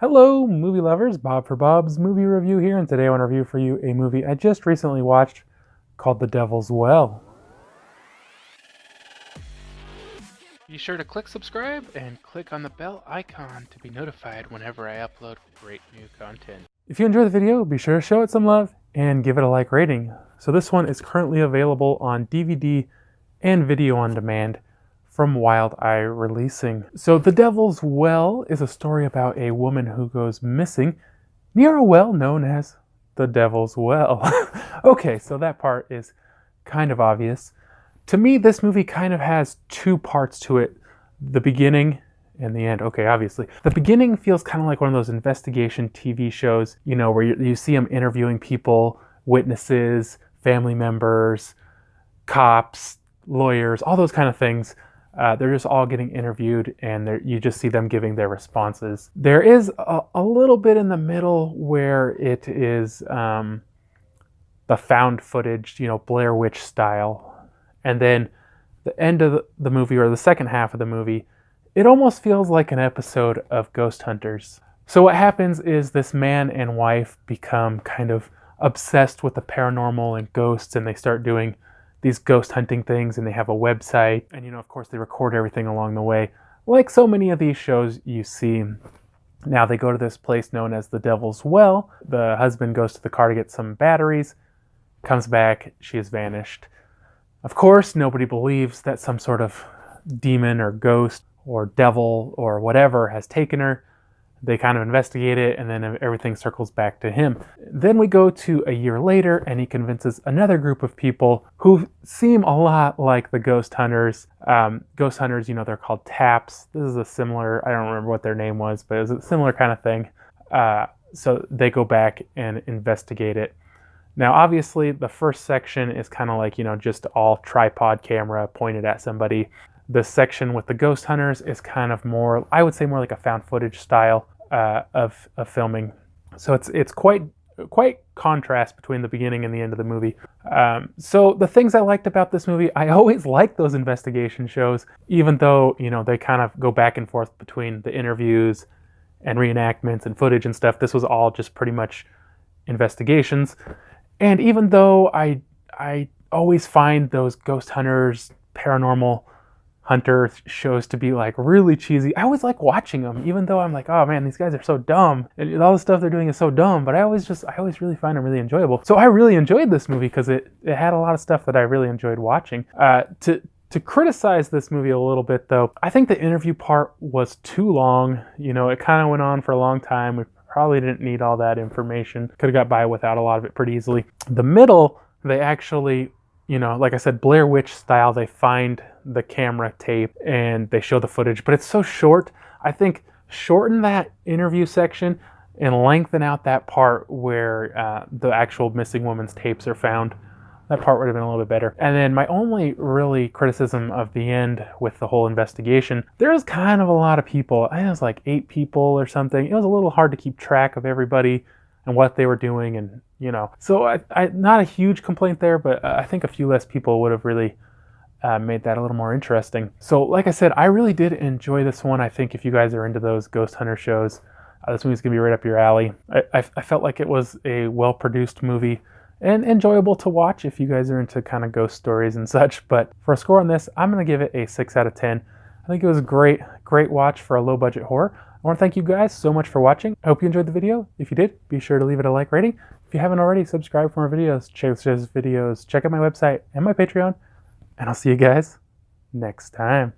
Hello, movie lovers. Bob for Bob's Movie Review here, and today I want to review for you a movie I just recently watched called The Devil's Well. Be sure to click subscribe and click on the bell icon to be notified whenever I upload great new content. If you enjoy the video, be sure to show it some love and give it a like rating. So this one is currently available on DVD and video on demand from Wild Eye Releasing. So The Devil's Well is a story about a woman who goes missing near a well known as the Devil's Well. Okay, so that part is kind of obvious. To me, this movie kind of has two parts to it. The beginning and the end. Okay, obviously. The beginning feels kind of like one of those investigation TV shows, you know, where you see them interviewing people, witnesses, family members, cops, lawyers, all those kind of things. They're just all getting interviewed, and you just see them giving their responses. There is a little bit in the middle where it is the found footage, you know, Blair Witch style. And then the end of the movie, or the second half of the movie, it almost feels like an episode of Ghost Hunters. So what happens is this man and wife become kind of obsessed with the paranormal and ghosts, and they start doing these ghost hunting things, and they have a website, and you know, of course, they record everything along the way, like so many of these shows you see. Now they go to this place known as the Devil's Well. The husband goes to the car to get some batteries, comes back, she has vanished. Of course, nobody believes that some sort of demon or ghost or devil or whatever has taken her. They kind of investigate it, and then everything circles back to him. Then we go to a year later, and he convinces another group of people who seem a lot like the ghost hunters. Ghost hunters, you know, they're called taps. This is a similar, I don't remember what their name was, but it was a similar kind of thing. So they go back and investigate it. Now, obviously, the first section is kind of like, you know, just all tripod camera pointed at somebody. The section with the ghost hunters is kind of more, I would say, more like a found footage style of filming. So it's quite contrast between the beginning and the end of the movie. So the things I liked about this movie, I always liked those investigation shows, even though, you know, they kind of go back and forth between the interviews and reenactments and footage and stuff. This was all just pretty much investigations. And even though I always find those ghost hunters, paranormal hunter shows to be like really cheesy, I always like watching them, even though I'm like, oh man, these guys are so dumb, and all the stuff they're doing is so dumb, but I always really find them really enjoyable. So I really enjoyed this movie because it had a lot of stuff that I really enjoyed watching. To criticize this movie a little bit though, I think the interview part was too long. You know, it kind of went on for a long time. We probably didn't need all that information. Could have got by without a lot of it pretty easily. The middle, they actually, you know, like I said, Blair Witch style, they find the camera tape and they show the footage, but it's so short. I think shorten that interview section and lengthen out that part where the actual missing woman's tapes are found. That part would have been a little bit better. And then my only really criticism of the end with the whole investigation, there was kind of a lot of people. I think it was like 8 people or something. It was a little hard to keep track of everybody and what they were doing, and you know. So I not a huge complaint there, but I think a few less people would have really made that a little more interesting. So like I said, I really did enjoy this one. I think if you guys are into those ghost hunter shows, this movie's gonna be right up your alley. I felt like it was a well-produced movie and enjoyable to watch if you guys are into kind of ghost stories and such. But for a score on this, I'm going to give it a 6 out of 10. I think it was a great watch for a low-budget horror. I want to thank you guys so much for watching. I hope you enjoyed the video. If you did, be sure to leave it a like rating. If you haven't already, subscribe for more videos. Check out my website and my Patreon. And I'll see you guys next time.